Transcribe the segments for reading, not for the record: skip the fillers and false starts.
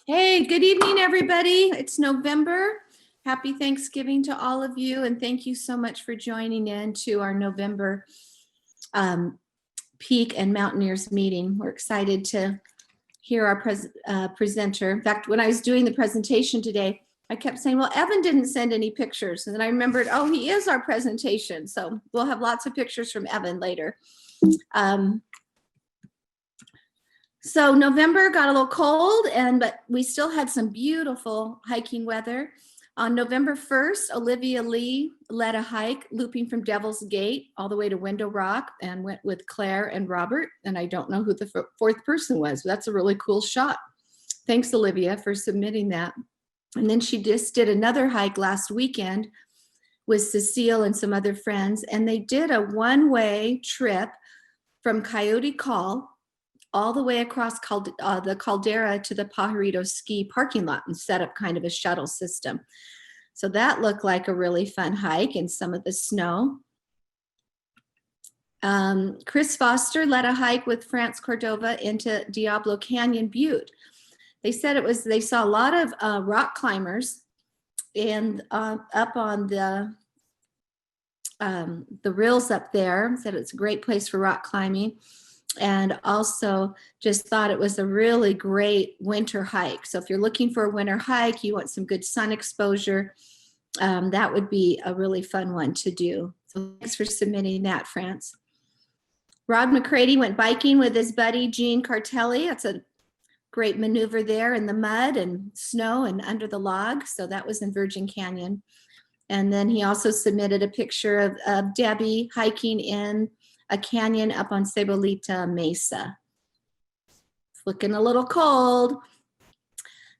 Hey, good evening, everybody. It's November. Happy Thanksgiving to all of you, and thank you so much for joining in to our November PEEC and Mountaineers meeting. We're excited to hear our presenter. In fact, when I was doing the presentation today, I kept saying, well, Evan didn't send any pictures. And then I remembered, oh, he is our presentation. So we'll have lots of pictures from Evan later. So November got a little cold, but we still had some beautiful hiking weather. On November 1st, Olivia Lee led a hike looping from Devil's Gate all the way to Window Rock and went with Claire and Robert. And I don't know who the fourth person was, but that's a really cool shot. Thanks, Olivia, for submitting that. And then she just did another hike last weekend with Cecile and some other friends. And they did a one-way trip from Coyote Call all the way across the caldera to the Pajarito ski parking lot and set up kind of a shuttle system. So that looked like a really fun hike in some of the snow. Chris Foster led a hike with France Cordova into Diablo Canyon Butte. They said they saw a lot of rock climbers and up on the rills up there. Said it's a great place for rock climbing. And also just thought it was a really great winter hike. So if you're looking for a winter hike, you want some good sun exposure, that would be a really fun one to do. So thanks for submitting that, France. Rod McCready went biking with his buddy, Gene Cartelli. That's a great maneuver there in the mud and snow and under the log. So that was in Virgin Canyon. And then he also submitted a picture of Debbie hiking in a canyon up on Cebolita Mesa. It's looking a little cold.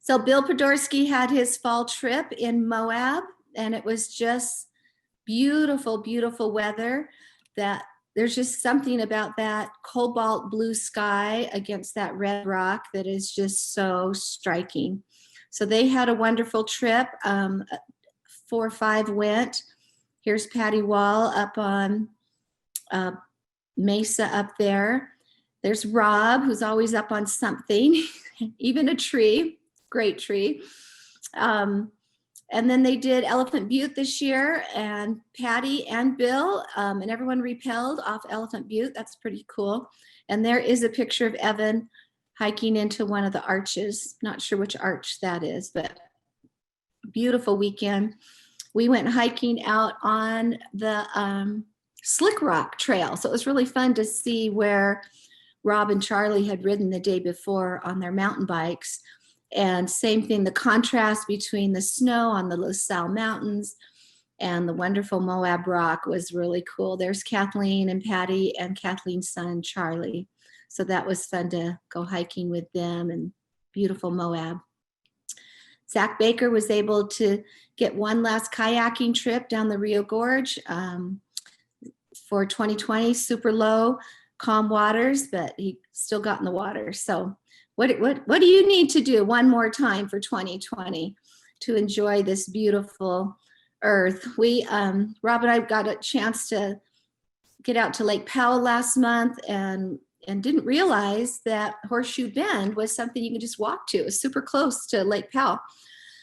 So Bill Podorsky had his fall trip in Moab, and it was just beautiful, beautiful weather. That there's just something about that cobalt blue sky against that red rock that is just so striking. So they had a wonderful trip. 4 or 5 went. Here's Patty Wall up on Mesa up there. There's Rob, who's always up on something, even a tree, great tree. And then they did Elephant Butte this year, and Patty and Bill and everyone rappelled off Elephant Butte. That's pretty cool. And there is a picture of Evan hiking into one of the arches. Not sure which arch that is, but beautiful weekend. We went hiking out on the Slickrock Trail. So it was really fun to see where Rob and Charlie had ridden the day before on their mountain bikes. And same thing, the contrast between the snow on the Los Alamos Mountains and the wonderful Moab rock was really cool. There's Kathleen and Patty and Kathleen's son, Charlie. So that was fun to go hiking with them and beautiful Moab. Zach Baker was able to get one last kayaking trip down the Rio Gorge. For 2020, super low, calm waters, but he still got in the water. So what do you need to do one more time for 2020 to enjoy this beautiful earth? We, Rob and I got a chance to get out to Lake Powell last month and didn't realize that Horseshoe Bend was something you could just walk to. It was super close to Lake Powell.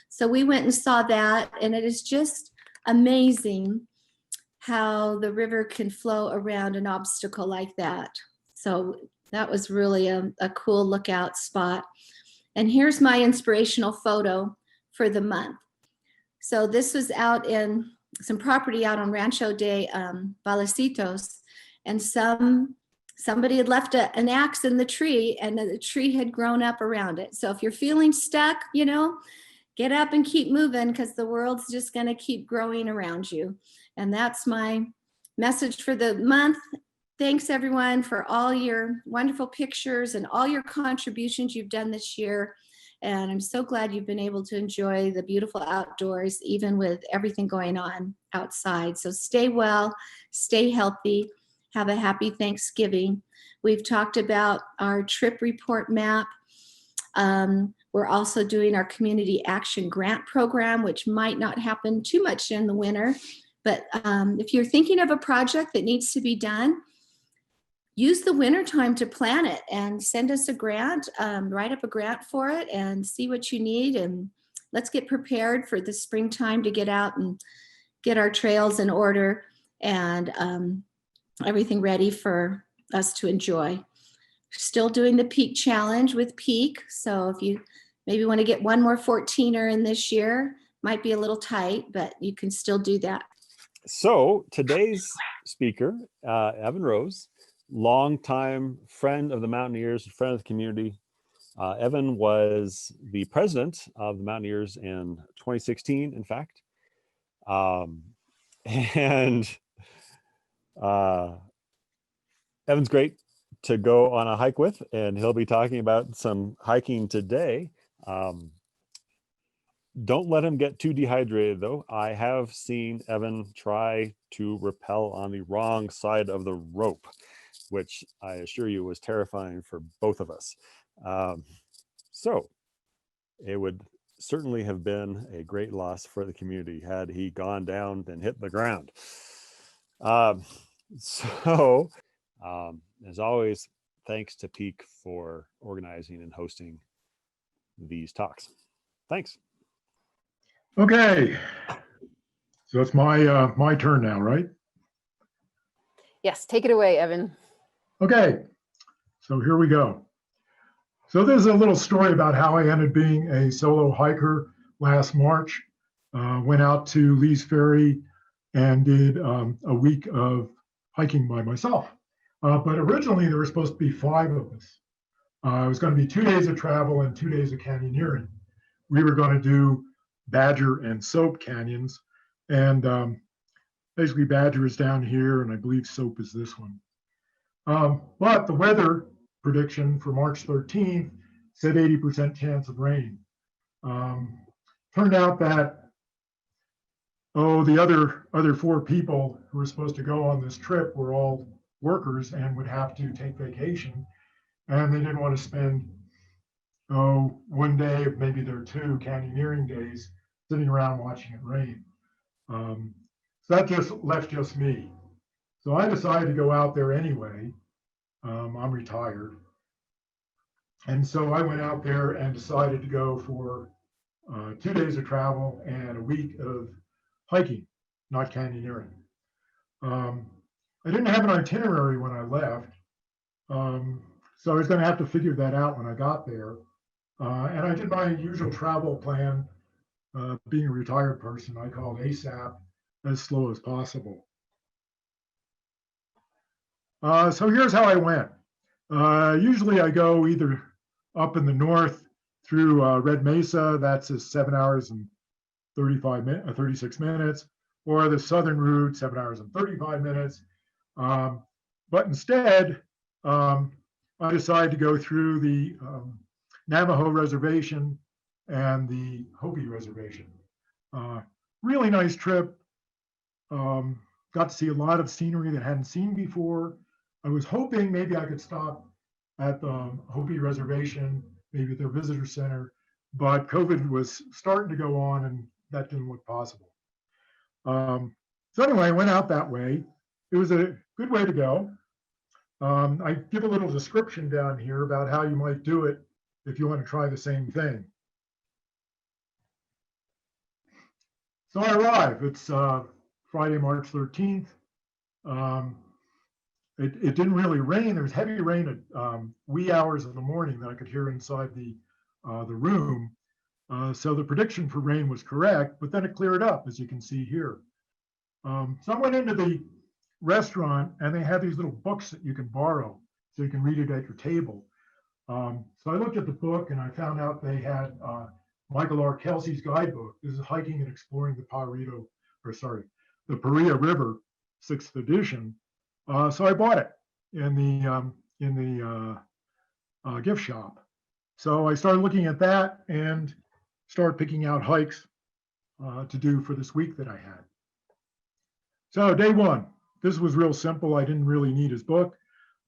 So we went and saw that, and it is just amazing how the river can flow around an obstacle like that. So that was really a cool lookout spot. And here's my inspirational photo for the month. So this was out in some property out on Rancho de Valecitos, and somebody had left an axe in the tree, and the tree had grown up around it. So if you're feeling stuck, get up and keep moving, because the world's just going to keep growing around you. And that's my message for the month. Thanks, everyone, for all your wonderful pictures and all your contributions you've done this year. And I'm so glad you've been able to enjoy the beautiful outdoors, even with everything going on outside. So stay well, stay healthy, have a happy Thanksgiving. We've talked about our trip report map. We're also doing our community action grant program, which might not happen too much in the winter. But if you're thinking of a project that needs to be done, use the winter time to plan it and send us a grant, write up a grant for it and see what you need. And let's get prepared for the springtime to get out and get our trails in order and everything ready for us to enjoy. Still doing the PEEC challenge with PEEC. So if you maybe want to get one more 14er in this year, might be a little tight, but you can still do that. So today's speaker, Evan Rose, longtime friend of the Mountaineers, friend of the community. Evan was the president of the Mountaineers in 2016, in fact. Evan's great to go on a hike with, and he'll be talking about some hiking today. Don't let him get too dehydrated, though. I have seen Evan try to rappel on the wrong side of the rope, which I assure you was terrifying for both of us. So it would certainly have been a great loss for the community had he gone down and hit the ground. As always, thanks to PEEC for organizing and hosting these talks. Thanks. Okay, so it's my turn now, right? Yes, take it away, Evan. Okay, so here we go. So this is a little story about how I ended up being a solo hiker last March. Went out to Lee's Ferry and did a week of hiking by myself. But originally there were supposed to be 5 of us. It was going to be 2 days of travel and 2 days of canyoneering. We were going to do Badger and Soap canyons, and basically Badger is down here, and I believe Soap is this one. But the weather prediction for March 13th said 80% chance of rain. Turned out that the other 4 people who were supposed to go on this trip were all workers and would have to take vacation, and they didn't want to spend one day, maybe there are 2 canyoneering days, sitting around watching it rain. So that just left just me. So I decided to go out there anyway. I'm retired. And so I went out there and decided to go for 2 days of travel and a week of hiking, not canyoneering. I didn't have an itinerary when I left. So I was going to have to figure that out when I got there. And I did my usual travel plan. Being a retired person, I called ASAP, as slow as possible. So here's how I went. Usually I go either up in the north through Red Mesa, that's 7 hours and 36 minutes, or the southern route, 7 hours and 35 minutes. But instead, I decided to go through the Navajo Reservation and the Hopi Reservation. Really nice trip. Got to see a lot of scenery that I hadn't seen before. I was hoping maybe I could stop at the Hopi Reservation, maybe at their visitor center, but COVID was starting to go on and that didn't look possible. So anyway, I went out that way. It was a good way to go. I give a little description down here about how you might do it if you want to try the same thing. So I arrive. It's Friday, March 13th. It didn't really rain. There was heavy rain at wee hours of the morning that I could hear inside the room. So the prediction for rain was correct, but then it cleared up, as you can see here. So I went into the restaurant and they have these little books that you can borrow so you can read it at your table. So I looked at the book and I found out they had Michael R. Kelsey's guidebook. This is Hiking and Exploring the Paria River, 6th edition. So I bought it in the gift shop. So I started looking at that and started picking out hikes to do for this week that I had. So day 1, this was real simple. I didn't really need his book,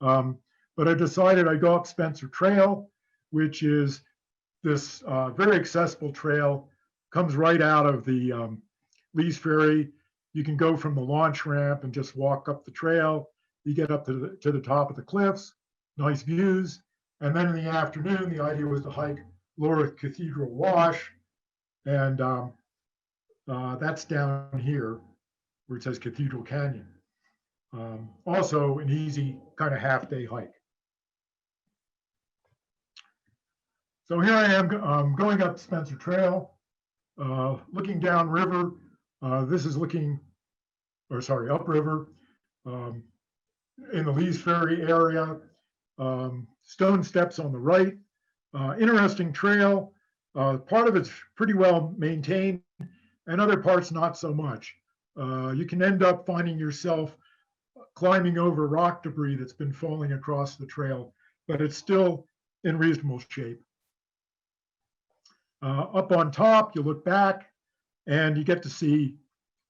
but I decided I'd go up Spencer Trail, which is this very accessible trail, comes right out of the Lee's Ferry. You can go from the launch ramp and just walk up the trail. You get up to the top of the cliffs, nice views. And then in the afternoon, the idea was to hike Lower Cathedral Wash. And that's down here where it says Cathedral Canyon. Also an easy kind of half-day hike. So here I am going up Spencer Trail, looking down river. This is looking, or sorry, upriver in the Lee's Ferry area. Stone steps on the right. Interesting trail. Part of it's pretty well maintained and other parts not so much. You can end up finding yourself climbing over rock debris that's been falling across the trail, but it's still in reasonable shape. Up on top, you look back and you get to see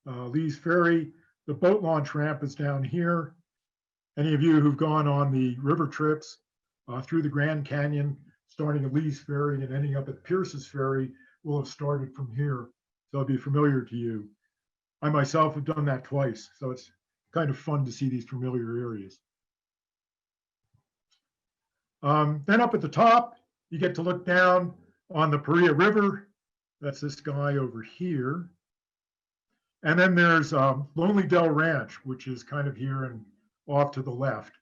Lee's Ferry. The boat launch ramp is down here. Any of you who've gone on the river trips through the Grand Canyon, starting at Lee's Ferry and ending up at Pierce's Ferry, will have started from here. So it'll be familiar to you. I myself have done that twice, so it's kind of fun to see these familiar areas. Then up at the top, you get to look down on the Paria River. That's this guy over here. And then there's Lonely Dell Ranch, which is kind of here and off to the left.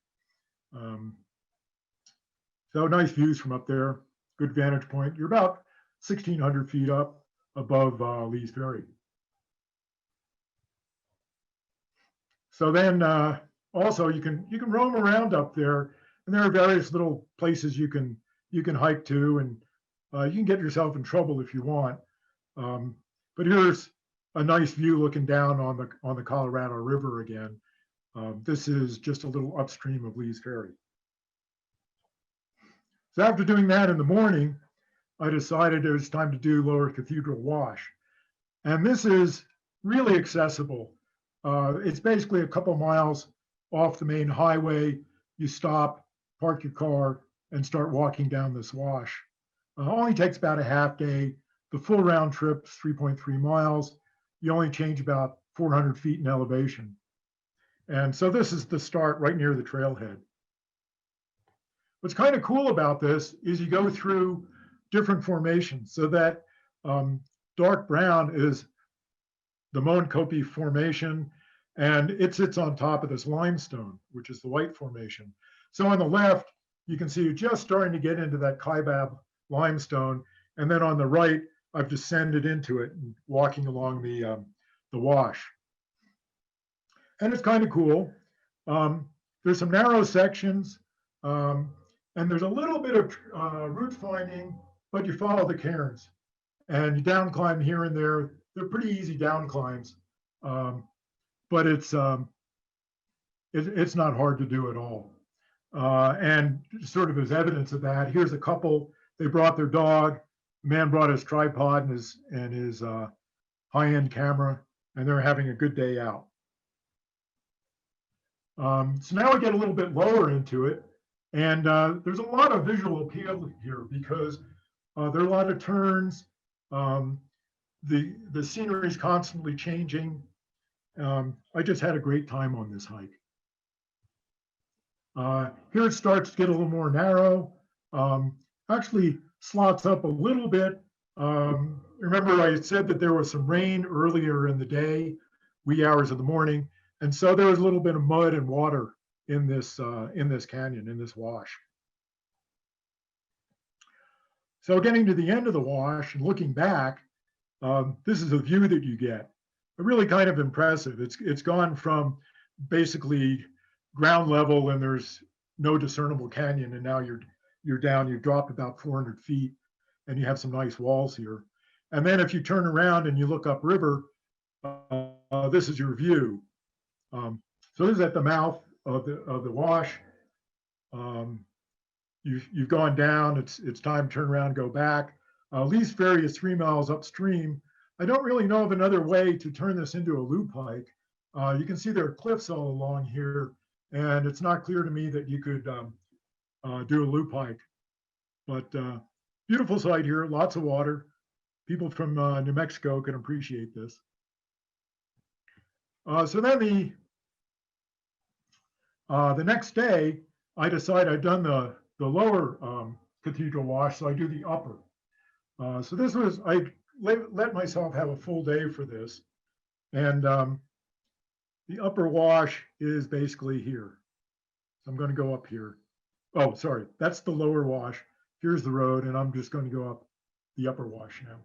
So nice views from up there, good vantage point. You're about 1,600 feet up above Lee's Ferry. So then also you can roam around up there, and there are various little places you can hike to, and you can get yourself in trouble if you want. But here's a nice view looking down on the Colorado River again. This is just a little upstream of Lee's Ferry. So after doing that in the morning, I decided it was time to do Lower Cathedral Wash. And this is really accessible. It's basically a couple miles off the main highway. You stop, park your car, and start walking down this wash. Only takes about a half day. The full round trip is 3.3 miles. You only change about 400 feet in elevation. And so this is the start right near the trailhead. What's kind of cool about this is you go through different formations. So that dark brown is the Moenkopi Formation, and it sits on top of this limestone, which is the white formation. So on the left, you can see you're just starting to get into that Kaibab limestone. And then on the right, I've descended into it and walking along the wash. And it's kind of cool. There's some narrow sections, and there's a little bit of route finding, but you follow the cairns. And you down climb here and there. They're pretty easy down climbs, but it's not hard to do at all. And sort of as evidence of that, here's a couple. They brought their dog. The man brought his tripod and his high-end camera, and they're having a good day out. So now we get a little bit lower into it, and there's a lot of visual appeal here because there are a lot of turns. The scenery is constantly changing. I just had a great time on this hike. Here it starts to get a little more narrow. Actually slots up a little bit. Remember I said that there was some rain earlier in the day, wee hours of the morning. And so there was a little bit of mud and water in this canyon, in this wash. So getting to the end of the wash and looking back, this is a view that you get. Really kind of impressive. It's gone from basically ground level and there's no discernible canyon, and now you're down, you've dropped about 400 feet, and you have some nice walls here. And then if you turn around and you look upriver, this is your view. So this is at the mouth of the wash. You've gone down. It's time to turn around and go back. Lee's Ferry is 3 miles upstream. I don't really know of another way to turn this into a loop hike. You can see there are cliffs all along here, and it's not clear to me that you could do a loop hike. But beautiful sight here, lots of water. People from New Mexico can appreciate this. So then The next day, I decided I'd done the lower cathedral wash, so I do the upper. So this was, I let myself have a full day for this. And the upper wash is basically here. So I'm going to go up here. Oh, sorry, that's the lower wash. Here's the road, and I'm just going to go up the upper wash now.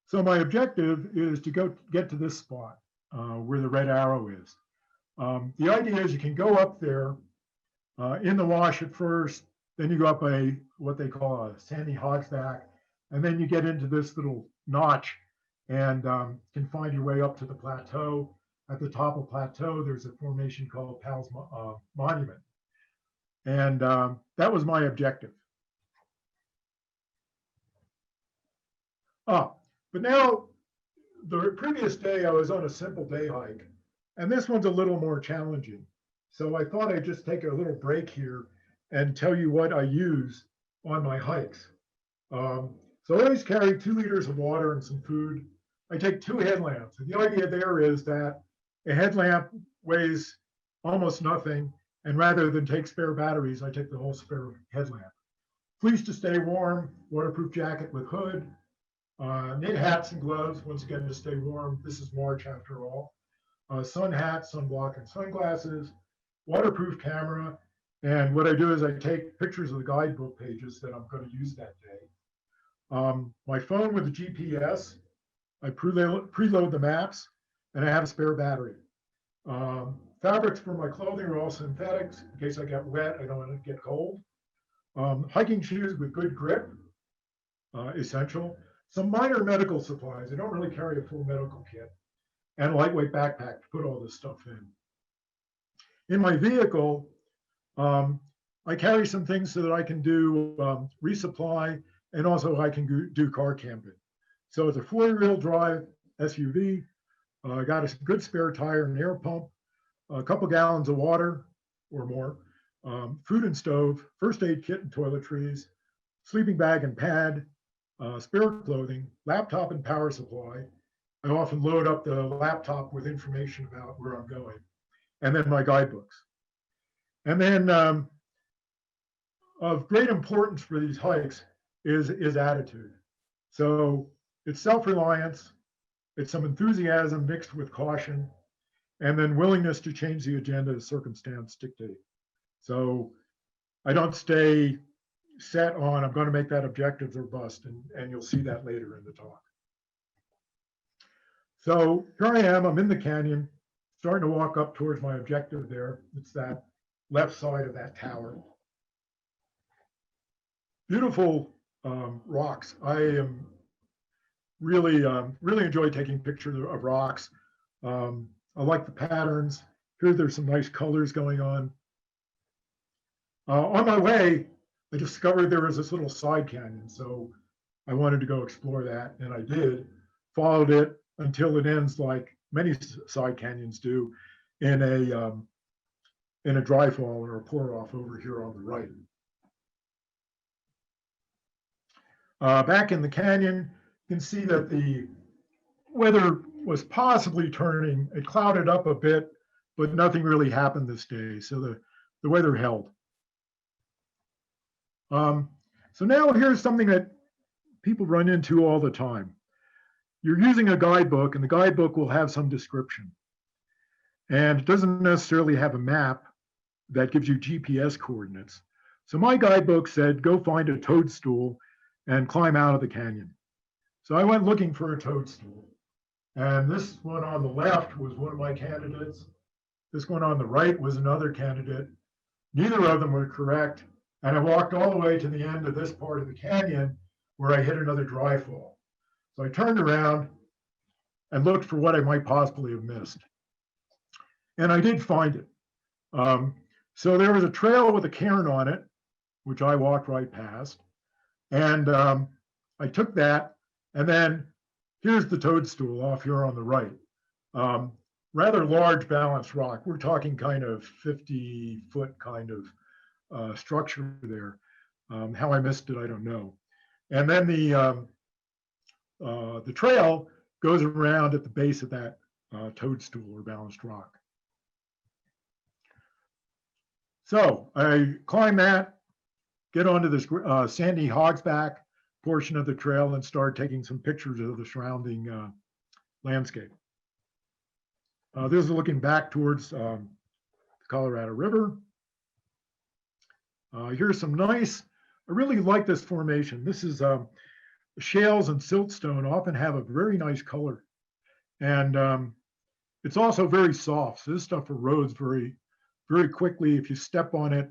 So my objective is to go get to this spot where the red arrow is. The idea is you can go up there in the wash at first, then you go up what they call a sandy hodgeback, and then you get into this little notch and can find your way up to the plateau. At the top of plateau, there's a formation called Powell's Monument. And that was my objective. But now, the previous day, I was on a simple day hike, and this one's a little more challenging. So I thought I'd just take a little break here and tell you what I use on my hikes. So I always carry 2 liters of water and some food. I take 2 headlamps. And the idea there is that a headlamp weighs almost nothing, and rather than take spare batteries, I take the whole spare headlamp. Fleece to stay warm, waterproof jacket with hood, knit hats and gloves, once again to stay warm. This is March after all. Sun hat, sunblock, and sunglasses, waterproof camera, and what I do is I take pictures of the guidebook pages that I'm going to use that day. My phone with the GPS, I preload the maps, and I have a spare battery. Fabrics for my clothing are all synthetics. In case I get wet, I don't want to get cold. Hiking shoes with good grip, essential. Some minor medical supplies. I don't really carry a full medical kit. And a lightweight backpack to put all this stuff in. In my vehicle, I carry some things so that I can do resupply, and also I can do car camping. So it's a 4-wheel drive SUV. I got a good spare tire and air pump, a couple gallons of water or more, food and stove, first aid kit and toiletries, sleeping bag and pad, spare clothing, laptop and power supply. I often load up the laptop with information about where I'm going, and then my guidebooks. And then of great importance for these hikes is attitude. So it's self-reliance, it's some enthusiasm mixed with caution, and then willingness to change the agenda as circumstance dictate. So I don't stay set on, I'm going to make that objective or bust, and you'll see that later in the talk. So here I am, I'm in the canyon, starting to walk up towards my objective there. It's that left side of that tower. Beautiful rocks. I am really enjoy taking pictures of rocks. I like the patterns. Here there's some nice colors going on. On my way, I discovered there was this little side canyon. So I wanted to go explore that, and I did. Followed it until it ends, like many side canyons do, in a dry fall or a pour off over here on the right. Back in the canyon, you can see that the weather was possibly turning. It clouded up a bit, but nothing really happened this day. So the weather held. So now here's something that people run into all the time. You're using a guidebook, and the guidebook will have some description. And it doesn't necessarily have a map that gives you GPS coordinates. So my guidebook said, go find a toadstool and climb out of the canyon. So I went looking for a toadstool. And this one on the left was one of my candidates. This one on the right was another candidate. Neither of them were correct. And I walked all the way to the end of this part of the canyon where I hit another dry fall. So I turned around and looked for what I might possibly have missed. And I did find it. So there was a trail with a cairn on it, which I walked right past. And I took that, and then here's the toadstool off here on the right. Rather large balanced rock. We're talking kind of 50-foot kind of structure there. How I missed it, I don't know. And then the trail goes around at the base of that toadstool or balanced rock. So I climb that, get onto this sandy hogsback portion of the trail and start taking some pictures of the surrounding landscape. This is looking back towards the Colorado River. Here's some nice, I really like this formation. This is shales and siltstone often have a very nice color. And it's also very soft. So this stuff erodes very, very quickly. If you step on it,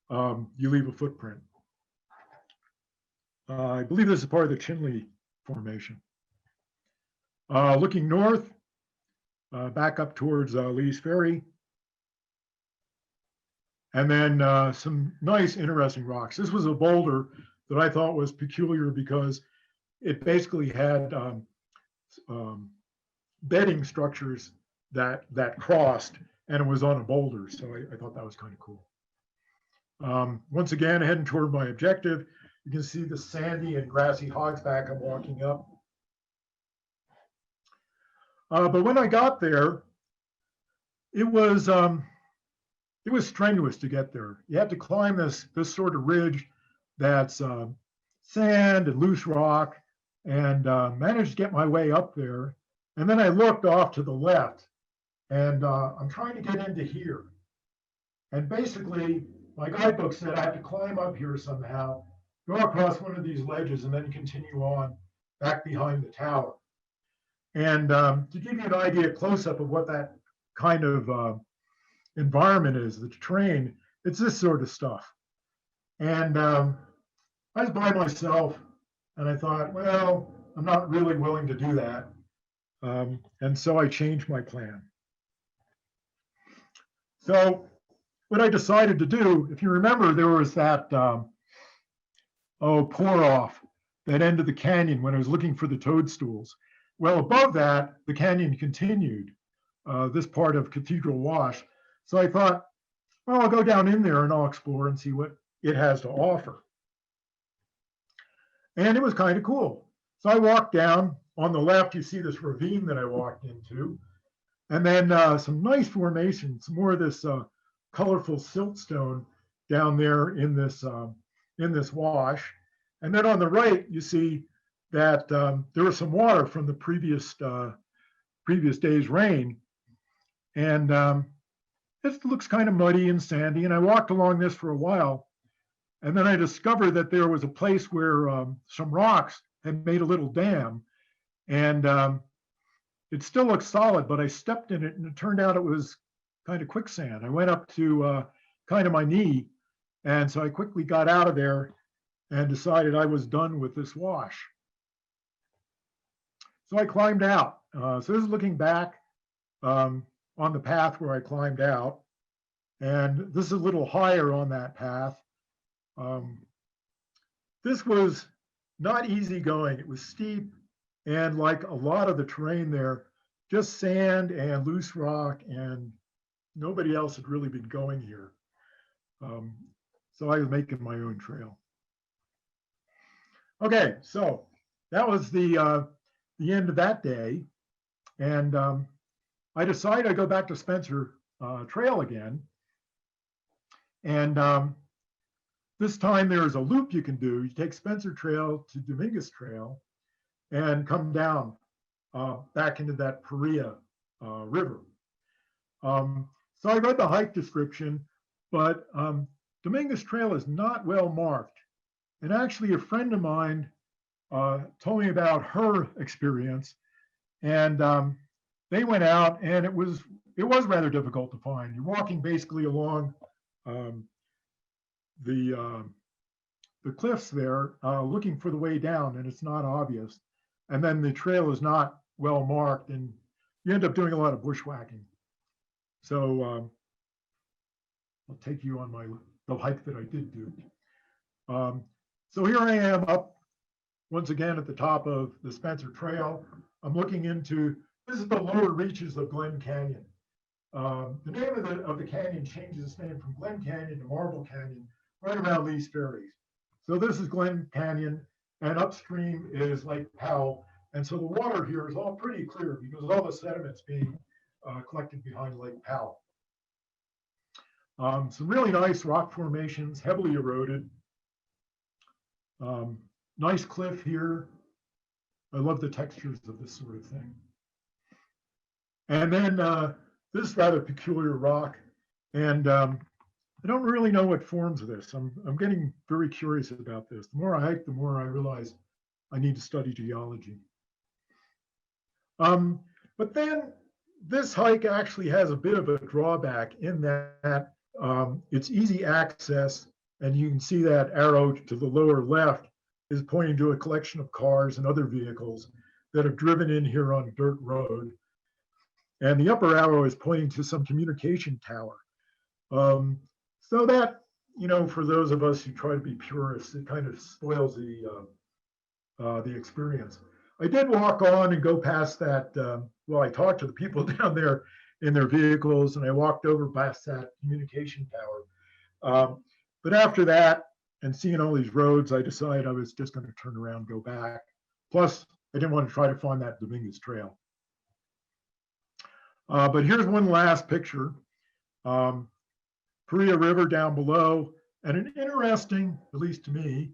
you leave a footprint. I believe this is part of the Chinle Formation. Looking north, back up towards Lee's Ferry. And then some nice, interesting rocks. This was a boulder that I thought was peculiar because it basically had bedding structures that crossed, and it was on a boulder. So I thought that was kind of cool. Once again, heading toward my objective, you can see the sandy and grassy hogsback I'm walking up. But when I got there, it was strenuous to get there. You had to climb this sort of ridge that's sand and loose rock, and managed to get my way up there. And then I looked off to the left, and I'm trying to get into here. And basically, my guidebook said I had to climb up here somehow, go across one of these ledges, and then continue on back behind the tower. And to give you an idea, close-up of what that kind of environment is, the terrain, it's this sort of stuff. And I was by myself, and I thought, well, I'm not really willing to do that. And so I changed my plan. So what I decided to do, if you remember, there was that pour off that end of the canyon when I was looking for the toadstools. Well, above that, the canyon continued, this part of Cathedral Wash. So I thought, well, I'll go down in there and I'll explore and see what it has to offer. And it was kind of cool. So I walked down. On the left, you see this ravine that I walked into. And then some nice formation, some more of this colorful siltstone down there in this wash. And then on the right, you see that there was some water from the previous day's rain. And it looks kind of muddy and sandy. And I walked along this for a while. And then I discovered that there was a place where some rocks had made a little dam. And it still looks solid, but I stepped in it and it turned out it was kind of quicksand. I went up to kind of my knee. And so I quickly got out of there and decided I was done with this wash. So I climbed out. So this is looking back on the path where I climbed out. And this is a little higher on that path. This was not easy going. It was steep. And like a lot of the terrain there, just sand and loose rock, and nobody else had really been going here. So I was making my own trail. Okay, so that was the end of that day. And I decided I'd go back to Spencer Trail again. And this time there's a loop you can do. You take Spencer Trail to Dominguez Trail and come down back into that Paria River. So I read the hike description, but Dominguez Trail is not well marked. And actually a friend of mine told me about her experience, and they went out and it was rather difficult to find. You're walking basically along the cliffs there, looking for the way down, and it's not obvious. And then the trail is not well marked, and you end up doing a lot of bushwhacking. So I'll take you on the hike that I did do. So here I am up once again at the top of the Spencer Trail. I'm looking into, this is the lower reaches of Glen Canyon. The name of the canyon changes its name from Glen Canyon to Marble Canyon right around Lee's Ferry. So this is Glen Canyon, and upstream is Lake Powell, And so the water here is all pretty clear because all the sediment's being collected behind Lake Powell. Some really nice rock formations, heavily eroded. Nice cliff here. I love the textures of this sort of thing. And then this rather peculiar rock. And I don't really know what forms this. I'm getting very curious about this. The more I hike, the more I realize I need to study geology. But then this hike actually has a bit of a drawback in that it's easy access, and you can see that arrow to the lower left is pointing to a collection of cars and other vehicles that have driven in here on a dirt road. And the upper arrow is pointing to some communication tower. So that, you know, for those of us who try to be purists, it kind of spoils the experience. I did walk on and go past that. Well, I talked to the people down there in their vehicles, and I walked over past that communication tower. But after that, and seeing all these roads, I decided I was just going to turn around and go back. Plus, I didn't want to try to find that Dominguez Trail. But here's one last picture. Paria River down below, and an interesting, at least to me,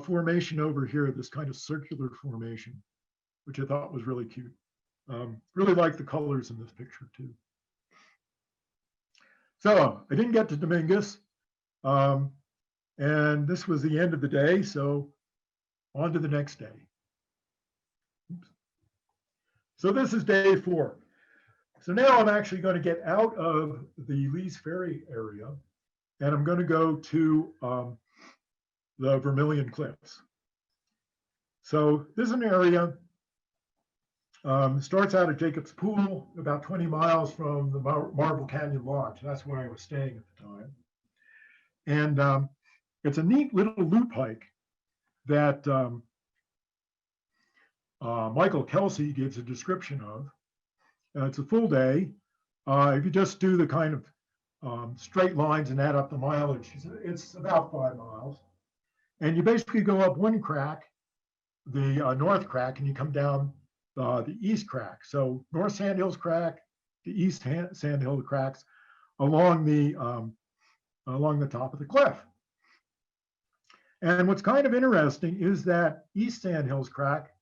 formation over here, this kind of circular formation, which I thought was really cute. Really like the colors in this picture too. So I didn't get to Dominguez, and this was the end of the day, so on to the next day. Oops. So this is day 4. So now I'm actually going to get out of the Lee's Ferry area, and I'm going to go to the Vermilion Cliffs. So this is an area, starts out at Jacob's Pool, about 20 miles from the Marble Canyon Lodge. That's where I was staying at the time. And it's a neat little loop hike that Michael Kelsey gives a description of. It's a full day. If you just do the kind of straight lines and add up the mileage, it's about 5 miles. And you basically go up one crack, the north crack, and you come down the east crack. So North Sandhills crack, the East Sandhill cracks along the top of the cliff. And what's kind of interesting is that East Sandhills crack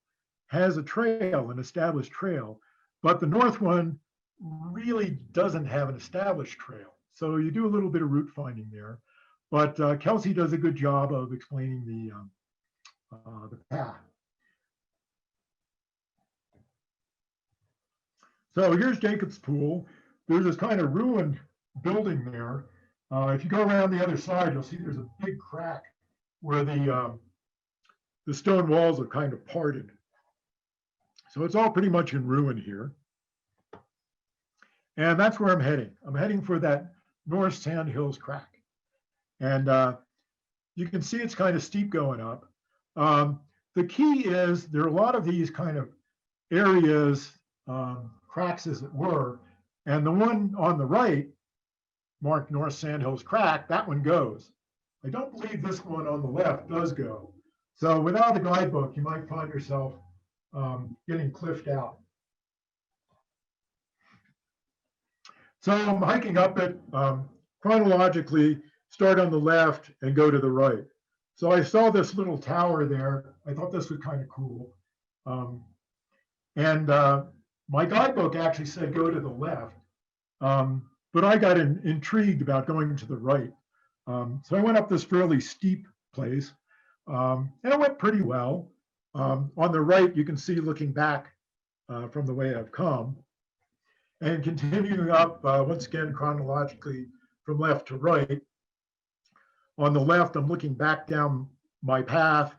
has a trail, an established trail, but the north one really doesn't have an established trail. So you do a little bit of route finding there, but Kelsey does a good job of explaining the path. So here's Jacob's Pool. There's this kind of ruined building there. If you go around the other side, you'll see there's a big crack where the stone walls are kind of parted. So it's all pretty much in ruin here. And that's where I'm heading. I'm heading for that North Sandhills crack. And you can see it's kind of steep going up. The key is there are a lot of these kind of areas, cracks as it were, and the one on the right, marked North Sandhills crack, that one goes. I don't believe this one on the left does go. So without a guidebook, you might find yourself getting cliffed out. So I'm hiking up it chronologically, start on the left and go to the right. So I saw this little tower there. I thought this was kind of cool. My guidebook actually said go to the left, but I got intrigued about going to the right. So I went up this fairly steep place, and it went pretty well. On the right, you can see looking back from the way I've come. And continuing up, once again, chronologically from left to right. On the left, I'm looking back down my path.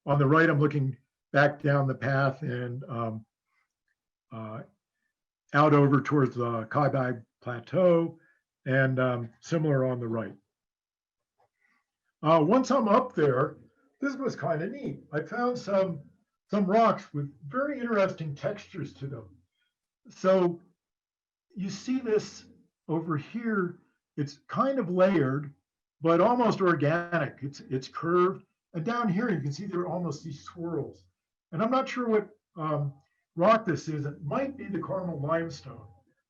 On the right, I'm looking back down the path and out over towards the Paria Plateau, and similar on the right. Once I'm up there, this was kind of neat. I found some rocks with very interesting textures to them. So you see this over here, it's kind of layered, but almost organic. It's curved. And down here, you can see there are almost these swirls. And I'm not sure what rock this is. It might be the Carmel limestone,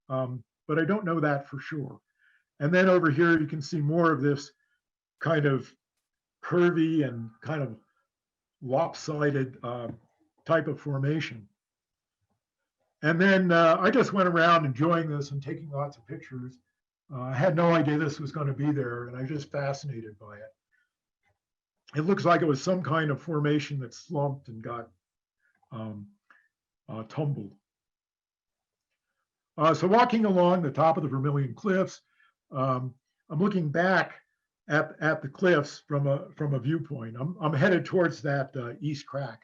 but I don't know that for sure. And then over here, you can see more of this kind of curvy and kind of lopsided type of formation. And then I just went around enjoying this and taking lots of pictures. I had no idea this was going to be there, and I was just fascinated by it. It looks like it was some kind of formation that slumped and got tumbled. So walking along the top of the Vermilion Cliffs, I'm looking back at the cliffs from a viewpoint. I'm headed towards that east crack.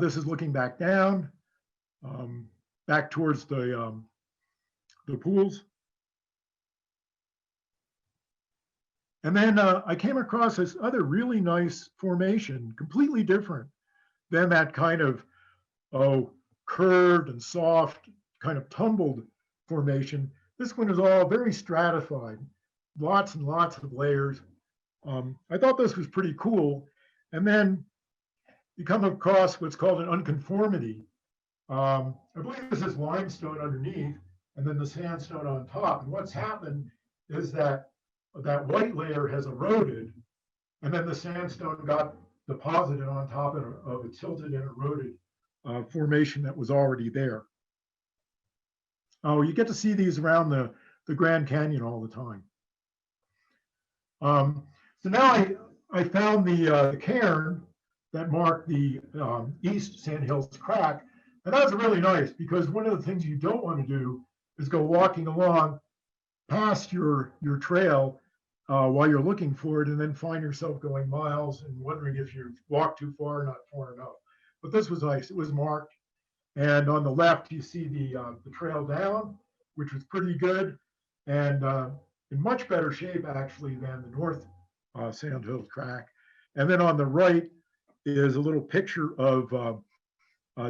This is looking back down, back towards the pools. And then I came across this other really nice formation, completely different than that kind of curved and soft, kind of tumbled formation. This one is all very stratified, lots and lots of layers. I thought this was pretty cool. And then you come across what's called an unconformity. I believe this is limestone underneath and then the sandstone on top. And what's happened is that white layer has eroded, and then the sandstone got deposited on top of a tilted and eroded formation that was already there. Oh, you get to see these around the Grand Canyon all the time. So now I found the cairn that marked the East Sandhills crack, and that's really nice because one of the things you don't want to do is go walking along past your trail while you're looking for it and then find yourself going miles and wondering if you've walked too far or not far enough. But this was nice. It was marked. And on the left, you see the trail down, which was pretty good and in much better shape, actually, than the North Sandhills crack. And then on the right is a little picture of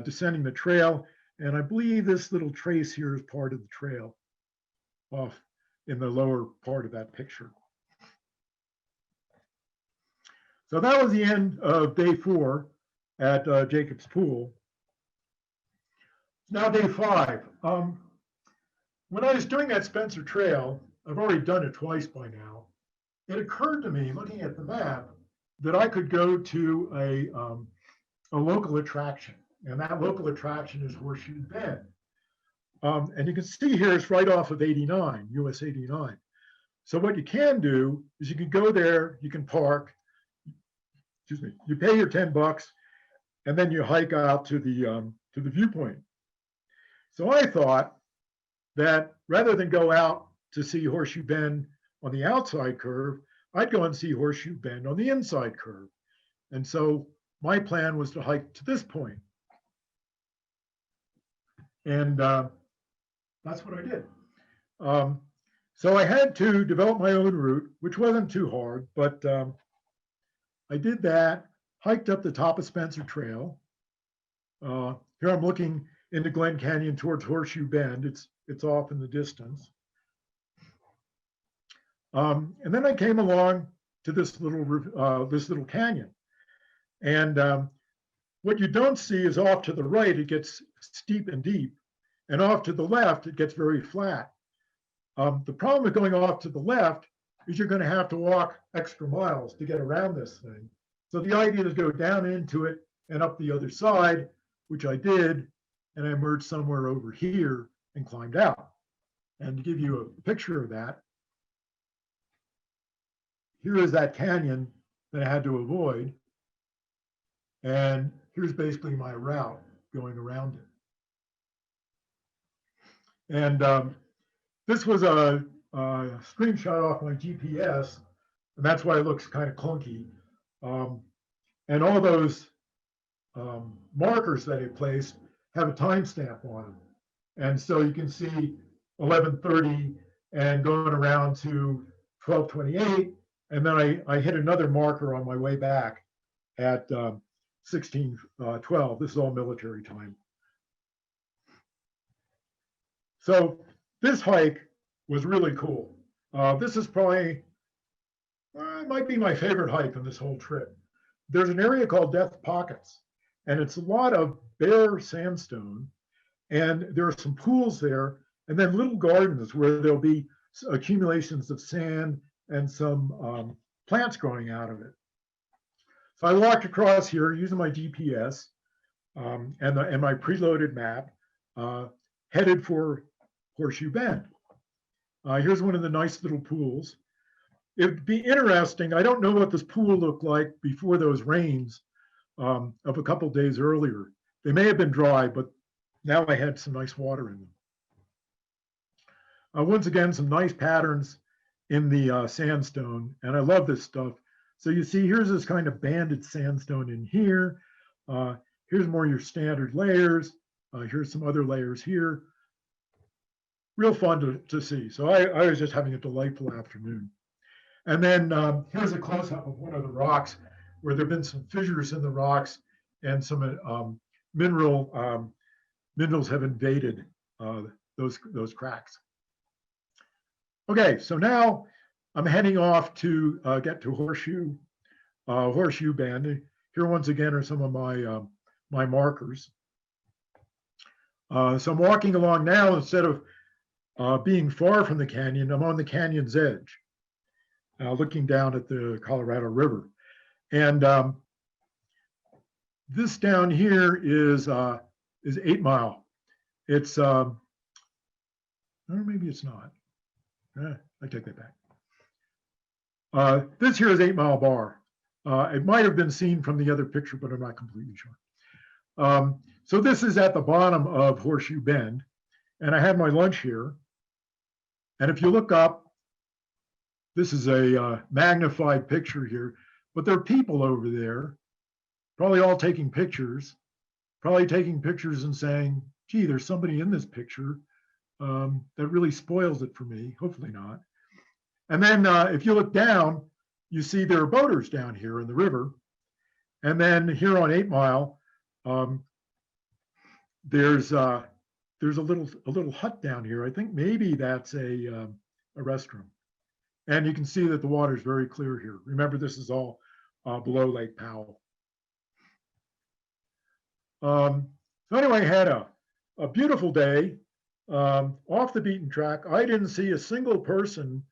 descending the trail. And I believe this little trace here is part of the trail off in the lower part of that picture. So that was the end of day 4 at Jacob's Pool. Now day 5. When I was doing that Spencer Trail, I've already done it twice by now, it occurred to me, looking at the map, that I could go to a local attraction. And that local attraction is Horseshoe Bend. And you can see here it's right off of 89, US 89. So what you can do is you can go there, you can park, you pay your $10, and then you hike out to the viewpoint. So I thought that rather than go out to see Horseshoe Bend on the outside curve, I'd go and see Horseshoe Bend on the inside curve. And so my plan was to hike to this point. And that's what I did. So I had to develop my own route, which wasn't too hard, but I did that, hiked up the top of Spencer Trail. Here I'm looking into Glen Canyon towards Horseshoe Bend. It's off in the distance. And then I came along to this little canyon. And what you don't see is off to the right, it gets steep and deep. And off to the left, it gets very flat. The problem with going off to the left is you're going to have to walk extra miles to get around this thing. So the idea is to go down into it and up the other side, which I did, and I emerged somewhere over here and climbed out. And to give you a picture of that, here is that canyon that I had to avoid. And here's basically my route going around it. And this was a screenshot off my GPS, and that's why it looks kind of clunky. And all those markers that it placed have a timestamp on them. And so you can see 11:30 and going around to 12:28. And then I hit another marker on my way back at 16:12. This is all military time. So this hike was really cool. This is probably, it might be my favorite hike on this whole trip. There's an area called Death Pockets. And it's a lot of bare sandstone. And there are some pools there, and then little gardens where there'll be accumulations of sand and some plants growing out of it. So I walked across here using my GPS and my preloaded map, headed for Horseshoe Bend. Here's one of the nice little pools. It'd be interesting. I don't know what this pool looked like before those rains of a couple days earlier. They may have been dry, but now I had some nice water in them. Once again, some nice patterns in the sandstone, and I love this stuff. So you see, here's this kind of banded sandstone in here. Here's more your standard layers. Here's some other layers here. Real fun to see. So I was just having a delightful afternoon. And then here's a close-up of one of the rocks where there have been some fissures in the rocks and some minerals have invaded those cracks. Okay, so now I'm heading off to get to Horseshoe Bend. Here once again are some of my markers. So I'm walking along now. Instead of being far from the canyon, I'm on the canyon's edge, looking down at the Colorado River. And this down here is 8 Mile. It's, or maybe it's not. I take that back. This here is 8 Mile Bar. It might have been seen from the other picture, but I'm not completely sure. So this is at the bottom of Horseshoe Bend, and I had my lunch here. And if you look up, this is a magnified picture here, but there are people over there, probably all taking pictures, and saying, gee, there's somebody in this picture that really spoils it for me. Hopefully not. And then if you look down, you see there are boaters down here in the river. And then here on 8 Mile, there's a little hut down here. I think maybe that's a restroom. And you can see that the water is very clear here. Remember, this is all below Lake Powell. So anyway, I had a beautiful day off the beaten track. I didn't see a single person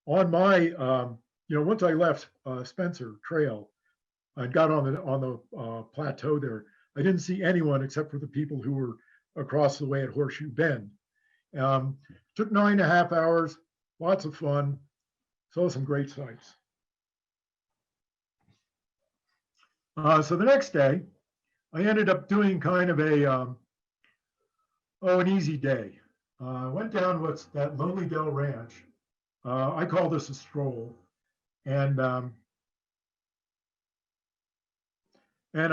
on my, once I left Spencer Trail and got on the plateau there, I didn't see anyone except for the people who were across the way at Horseshoe Bend. Took 9.5 hours, lots of fun, saw some great sights. So the next day, I ended up doing kind of an easy day. I went down what's that Lonely Dell Ranch. I call this a stroll. And I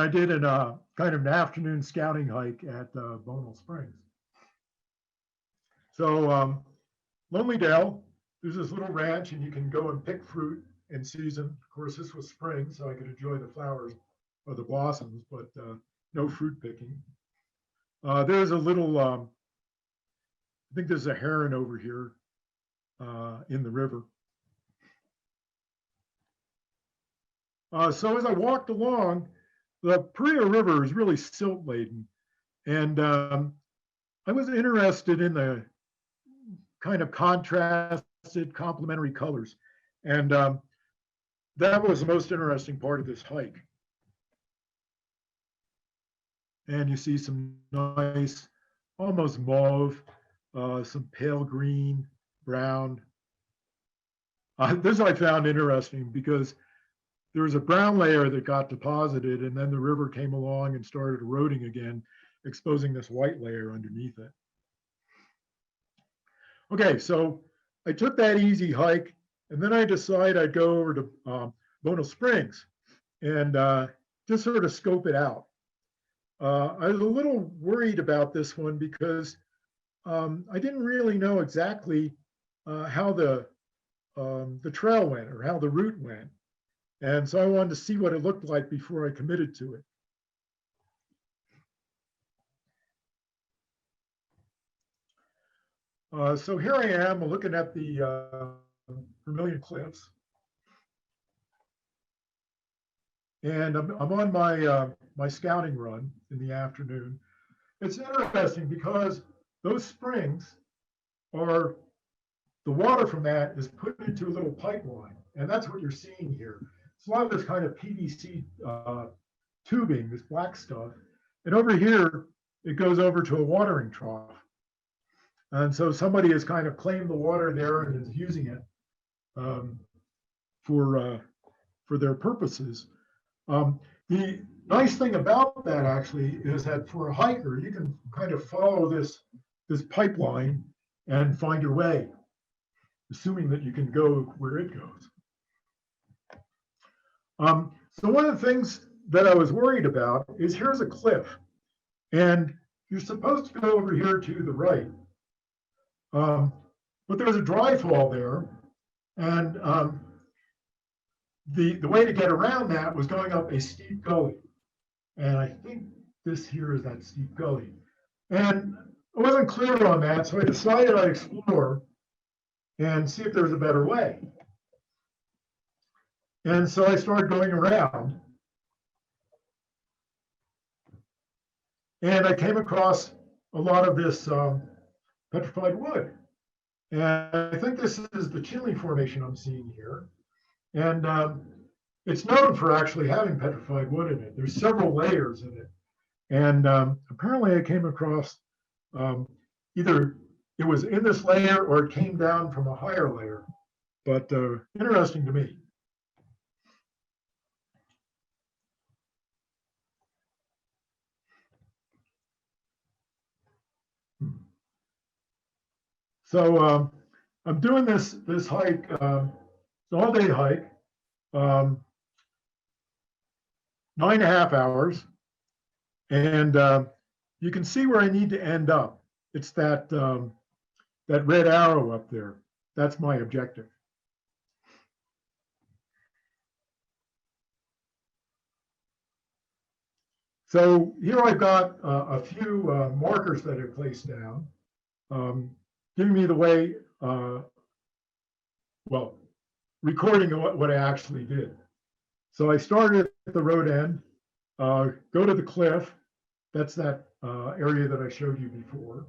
did kind of an afternoon scouting hike at Bonal Springs. So Lonely Dell, there's this little ranch and you can go and pick fruit in season. Of course, this was spring, so I could enjoy the flowers or the blossoms, but no fruit picking. There's a little, I think there's a heron over here in the river. So as I walked along, the Paria River is really silt laden. And I was interested in the kind of contrasted complementary colors. And that was the most interesting part of this hike. And you see some nice, almost mauve, some pale green, brown. This I found interesting because there was a brown layer that got deposited and then the river came along and started eroding again, exposing this white layer underneath it. Okay, so I took that easy hike and then I decided I'd go over to Bonal Springs and just sort of scope it out. I was a little worried about this one because I didn't really know exactly how the trail went or how the route went. And so I wanted to see what it looked like before I committed to it. So here I am looking at the Vermilion Cliffs. and I'm on my my scouting run in the afternoon. It's interesting because those springs are, the water from that is put into a little pipeline, and that's what you're seeing here. It's a lot of this kind of PVC tubing, this black stuff, and over here it goes over to a watering trough. And so somebody has kind of claimed the water there and is using it for their purposes. The nice thing about that actually is that for a hiker, you can kind of follow this pipeline and find your way, assuming that you can go where it goes. So one of the things that I was worried about is here's a cliff, and you're supposed to go over here to the right. But there's a dry fall there, and the way to get around that was going up a steep gully. And I think this here is that steep gully. And I wasn't clear on that, so I decided I'd explore and see if there was a better way. And so I started going around. And I came across a lot of this petrified wood. And I think this is the Chinle Formation I'm seeing here. And it's known for actually having petrified wood in it. There's several layers in it. And apparently I came across either it was in this layer or it came down from a higher layer, but interesting to me. So I'm doing this hike, it's an all-day hike, 9.5 hours, and you can see where I need to end up. It's that that red arrow up there. That's my objective. So here I've got a few markers that I've placed down, giving me the way, well, recording what I actually did. So I started at the road end, go to the cliff. That's that area that I showed you before.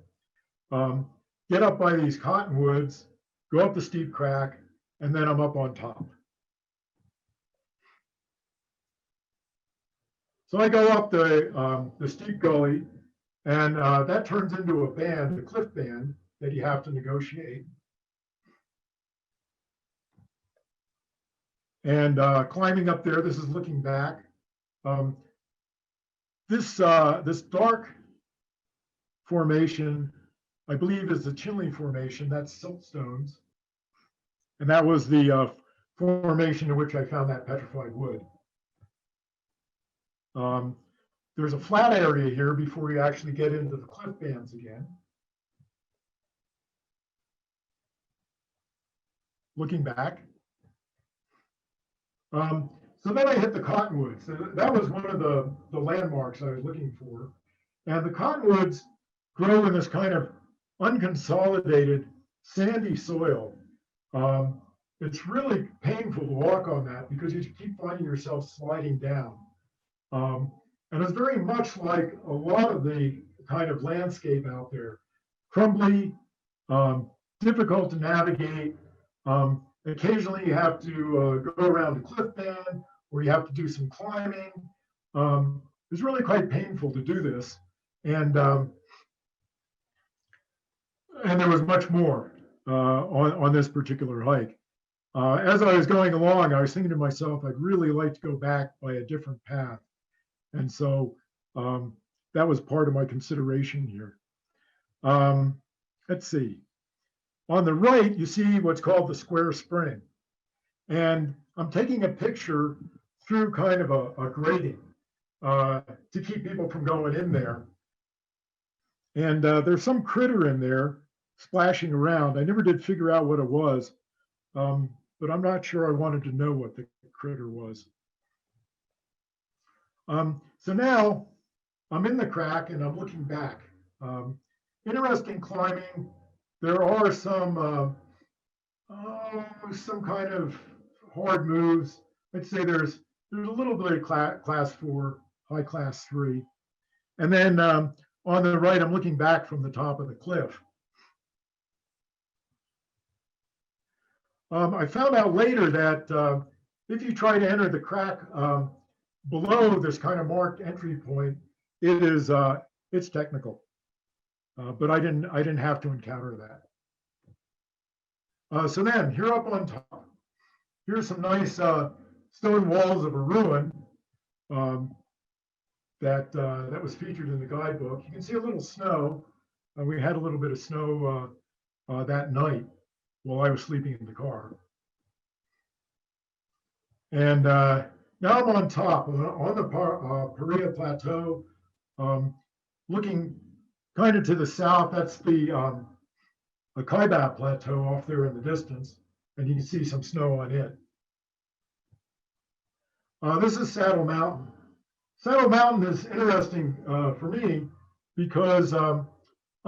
Get up by these cottonwoods, go up the steep crack, and then I'm up on top. So I go up the steep gully, and that turns into a band, a cliff band, that you have to negotiate. And climbing up there, this is looking back. This dark formation, I believe, is the Chinle Formation. That's siltstones. And that was the formation in which I found that petrified wood. There's a flat area here before you actually get into the cliff bands again. Looking back. So then I hit the cottonwoods. That was one of the landmarks I was looking for. And the cottonwoods grow in this kind of unconsolidated sandy soil. It's really painful to walk on that because you keep finding yourself sliding down. And it's very much like a lot of the kind of landscape out there. Crumbly, difficult to navigate. Occasionally you have to go around a cliff band or you have to do some climbing. It's really quite painful to do this. And there was much more on this particular hike. As I was going along, I was thinking to myself, I'd really like to go back by a different path. And so that was part of my consideration here. Let's see. On the right, you see what's called the square spring. And I'm taking a picture through kind of a grating to keep people from going in there. And there's some critter in there splashing around. I never did figure out what it was, but I'm not sure I wanted to know what the critter was. So now I'm in the crack and I'm looking back. Interesting climbing. There are some kind of hard moves. Let's say there's there's a little bit of class 4, high class 3. And then on the right, I'm looking back from the top of the cliff. I found out later that if you try to enter the crack below this kind of marked entry point, it's technical. But I didn't have to encounter that. So then here up on top, here's some nice stone walls of a ruin that was featured in the guidebook. You can see a little snow. We had a little bit of snow that night while I was sleeping in the car. And now I'm on top, on the Paria Plateau, looking kind of to the south. That's the Kaibab Plateau off there in the distance, and you can see some snow on it. This is Saddle Mountain. Saddle Mountain is interesting for me because I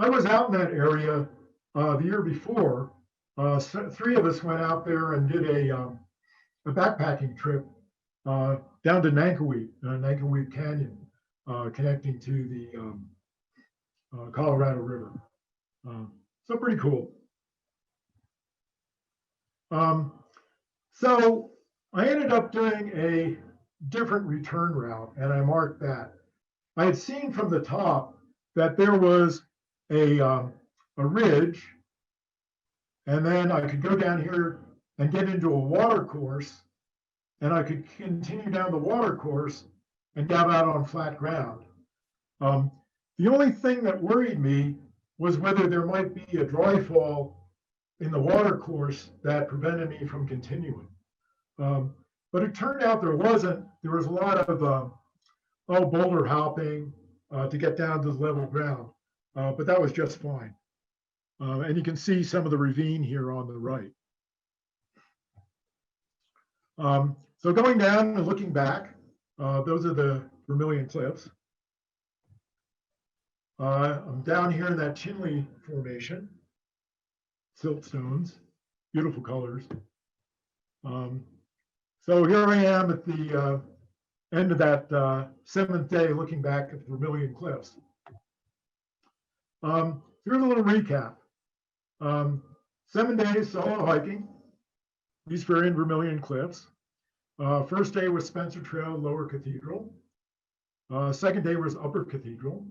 was out in that area the year before. 3 of us went out there and did a backpacking trip down to Nankoweap Canyon, connecting to the Colorado River. So pretty cool. So I ended up doing a different return route, and I marked that. I had seen from the top that there was a ridge, and then I could go down here and get into a water course, and I could continue down the water course and get out on flat ground. The only thing that worried me was whether there might be a dry fall in the water course that prevented me from continuing. But it turned out there wasn't. There was a lot of boulder hopping to get down to the level ground, but that was just fine. And you can see some of the ravine here on the right. So going down and looking back, those are the Vermilion Cliffs. I'm down here in that Chinley Formation, siltstones, beautiful colors. So here I am at the end of that 7th day, looking back at the Vermilion Cliffs. Here's a little recap. 7 days solo hiking, Lee's Ferry and Vermilion Cliffs. First day was Spencer Trail, Lower Cathedral. Second day was Upper Cathedral,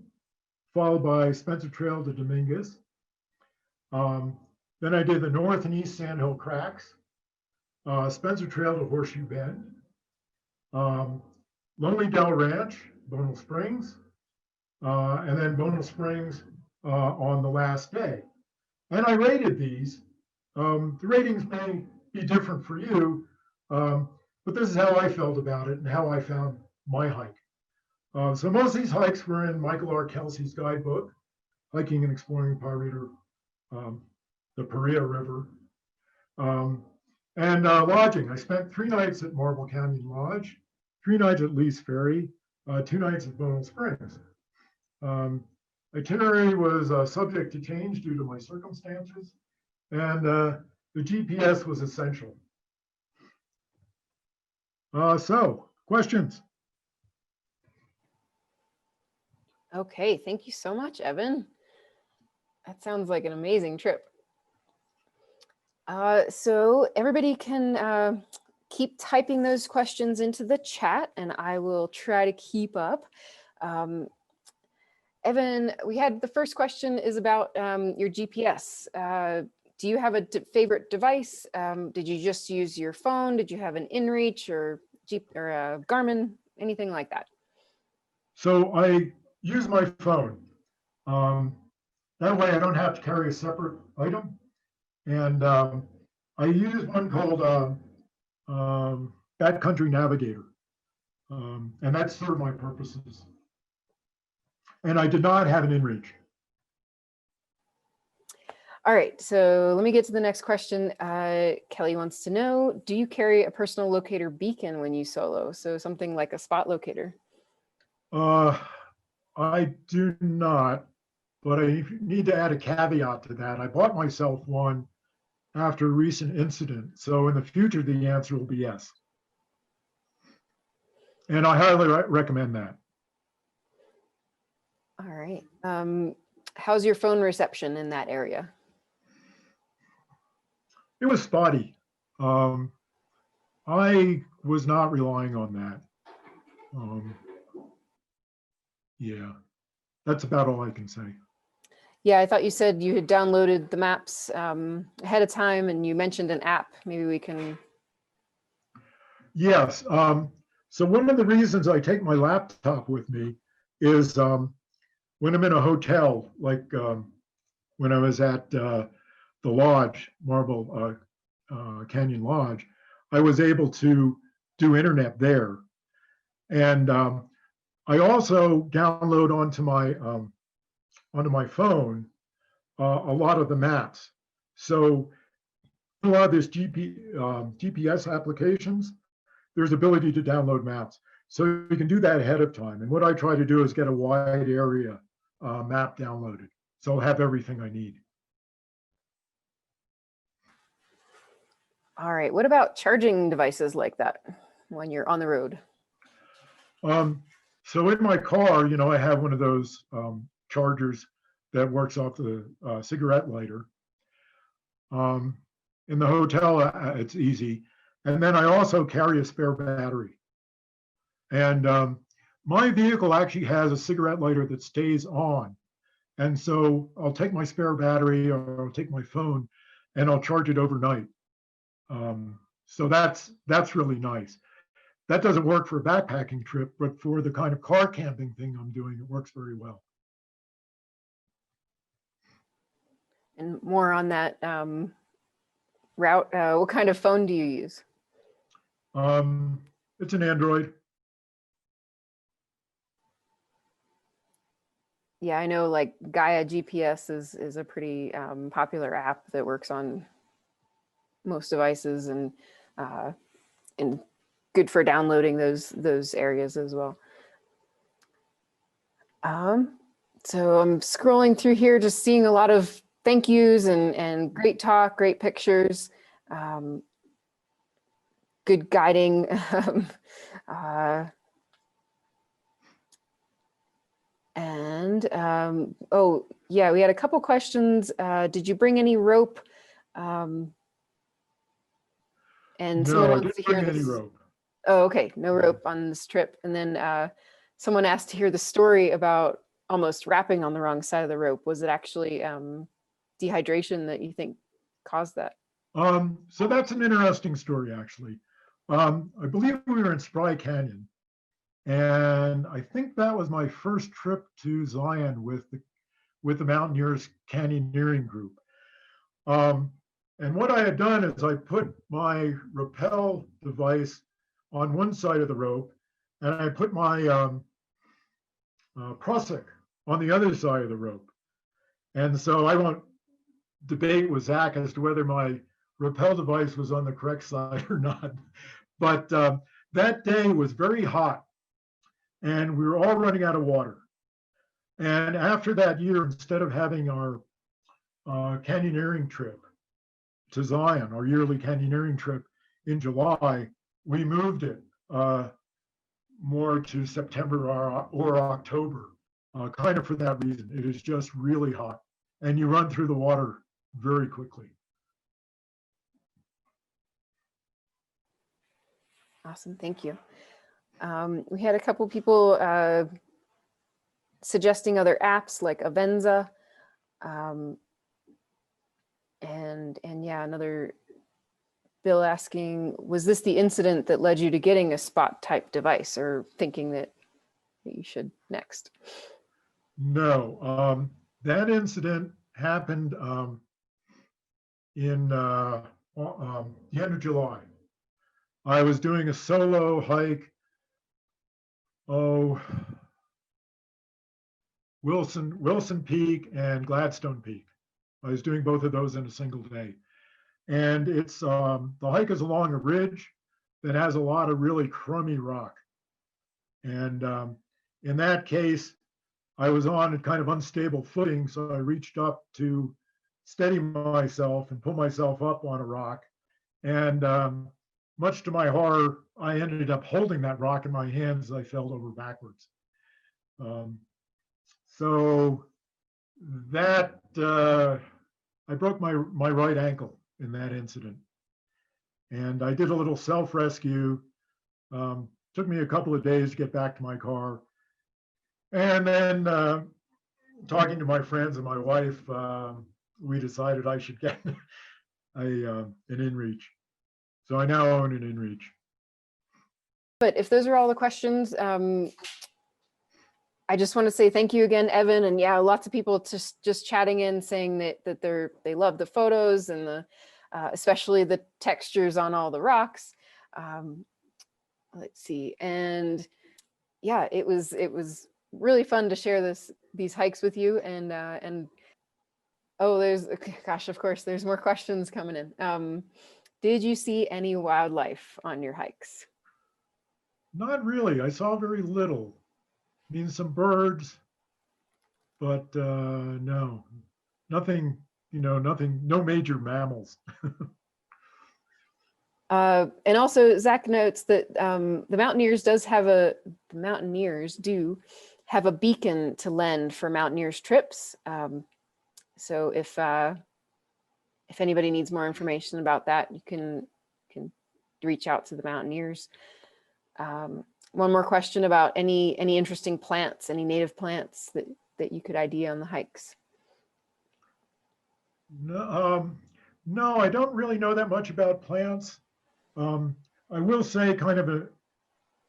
followed by Spencer Trail to Dominguez. Then I did the North and East Sandhill Cracks, Spencer Trail to Horseshoe Bend, Lonely Dell Ranch, Bonal Springs, and then Bonal Springs on the last day. And I rated these. The ratings may be different for you, but this is how I felt about it and how I found my hike. So most of these hikes were in Michael R. Kelsey's guidebook, Hiking and Exploring the Paria River. And lodging. I spent 3 nights at Marble Canyon Lodge, 3 nights at Lee's Ferry, 2 nights at Bonal Springs. Itinerary was subject to change due to my circumstances, and the GPS was essential. So, questions? Okay, thank you so much, Evan. That sounds like an amazing trip. So everybody can keep typing those questions into the chat, and I will try to keep up. Evan, we had the first question is about your GPS. Do you have a favorite device? Did you just use your phone? Did you have an InReach or a Garmin? Anything like that? So I use my phone. That way I don't have to carry a separate item. And I use one called Backcountry Navigator. And that served my purposes. And I did not have an InReach. All right, so let me get to the next question. Kelly wants to know, do you carry a personal locator beacon when you solo? So something like a spot locator? I do not, but I need to add a caveat to that. I bought myself one after a recent incident. So in the future, the answer will be yes. And I highly recommend that. All right. How's your phone reception in that area? It was spotty. I was not relying on that. Yeah, that's about all I can say. Yeah, I thought you said you had downloaded the maps ahead of time, and you mentioned an app. Maybe we can. Yes. So one of the reasons I take my laptop with me is when I'm in a hotel, like when I was at the lodge, Marble Canyon Lodge, I was able to do internet there. And I also download onto my phone a lot of the maps. So a lot of this GPS applications, there's ability to download maps. So you can do that ahead of time. And what I try to do is get a wide area map downloaded. So I'll have everything I need. All right. What about charging devices like that when you're on the road? So in my car, I have one of those chargers that works off the cigarette lighter. In the hotel, it's easy. And then I also carry a spare battery. And my vehicle actually has a cigarette lighter that stays on. And so I'll take my spare battery or I'll take my phone and I'll charge it overnight. So that's really nice. That doesn't work for a backpacking trip, but for the kind of car camping thing I'm doing, it works very well. And more on that route, what kind of phone do you use? It's an Android. Yeah, I know like Gaia GPS is a pretty popular app that works on most devices and good for downloading those areas as well. So I'm scrolling through here, just seeing a lot of thank yous and great talk, great pictures, good guiding. Oh yeah, we had a couple questions. Did you bring any rope? And someone No, I wants didn't to hear bring any this. rope. Oh, okay, no Yeah. rope on this trip. And then someone asked to hear the story about almost wrapping on the wrong side of the rope. Was it actually dehydration that you think caused that? So that's an interesting story, actually. I believe we were in Spry Canyon, and I think that was my first trip to Zion with the Mountaineers Canyoneering group. And what I had done is I put my rappel device on one side of the rope, and I put my prusik on the other side of the rope. And so I won't debate with Zach as to whether my rappel device was on the correct side or not. But that day was very hot, and we were all running out of water. And after that year, instead of having our canyoneering trip to Zion, our yearly canyoneering trip in July, we moved it more to September or October, kind of for that reason. It is just really hot, and you run through the water very quickly. Awesome, thank you. We had a couple people suggesting other apps like Avenza. And yeah, another Bill asking, was this the incident that led you to getting a spot type device or thinking that you should next? No, that incident happened in the end of July. I was doing a solo hike, Wilson Peak and Gladstone Peak. I was doing both of those in a single day. And it's the hike is along a ridge that has a lot of really crummy rock. And in that case, I was on a kind of unstable footing, so I reached up to steady myself and pull myself up on a rock. And much to my horror, I ended up holding that rock in my hands as I fell over backwards. So that I broke my right ankle in that incident, and I did a little self-rescue. Took me a couple of days to get back to my car, and then talking to my friends and my wife, we decided I should get an inReach. So I now own an inReach. But if those are all the questions, I just want to say thank you again, Evan. And yeah, lots of people just chatting in saying that they love the photos and the especially the textures on all the rocks. Let's see, and yeah, it was really fun to share these hikes with you. And oh, gosh, of course, there's more questions coming in. Did you see any wildlife on your hikes? Not really. I saw very little. I mean, some birds, but no, nothing, nothing, no major mammals. And also Zach notes that the Mountaineers do have a beacon to lend for Mountaineers trips. So if anybody needs more information about that, you can reach out to the Mountaineers. One more question about any interesting plants, any native plants that you could ID on the hikes. No, no, I don't really know that much about plants. I will say kind of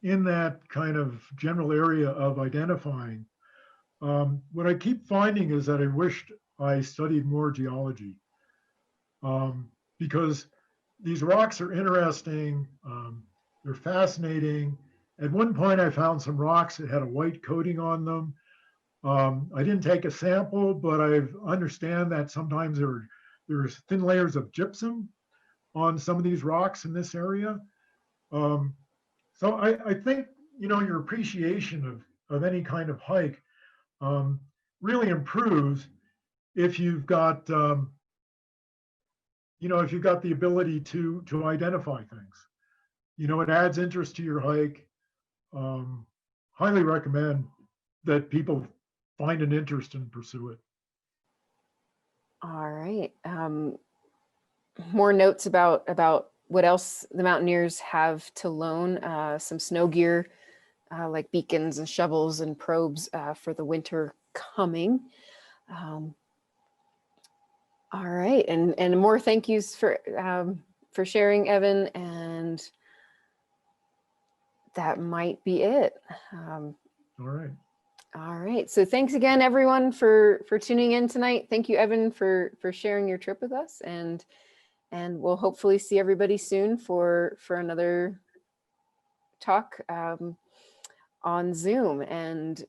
in that kind of general area of identifying, what I keep finding is that I wished I studied more geology, because these rocks are interesting. They're fascinating. At one point, I found some rocks that had a white coating on them. I didn't take a sample, but I understand that sometimes there's thin layers of gypsum on some of these rocks in this area. So I think, your appreciation of any kind of hike really improves if you've got, if you've got the ability to identify things. It adds interest to your hike. Highly recommend that people find an interest and pursue it. All right. More notes about what else the Mountaineers have to loan. Some snow gear, like beacons and shovels and probes for the winter coming. All right, and more thank yous for sharing, Evan, and that might be it. All right. All right. So thanks again, everyone, for tuning in tonight. Thank you, Evan, for sharing your trip with us, and we'll hopefully see everybody soon for another talk on Zoom and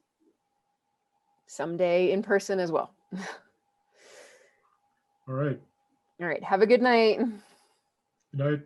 someday in person as well. All right. All right. Have a good night. Good night.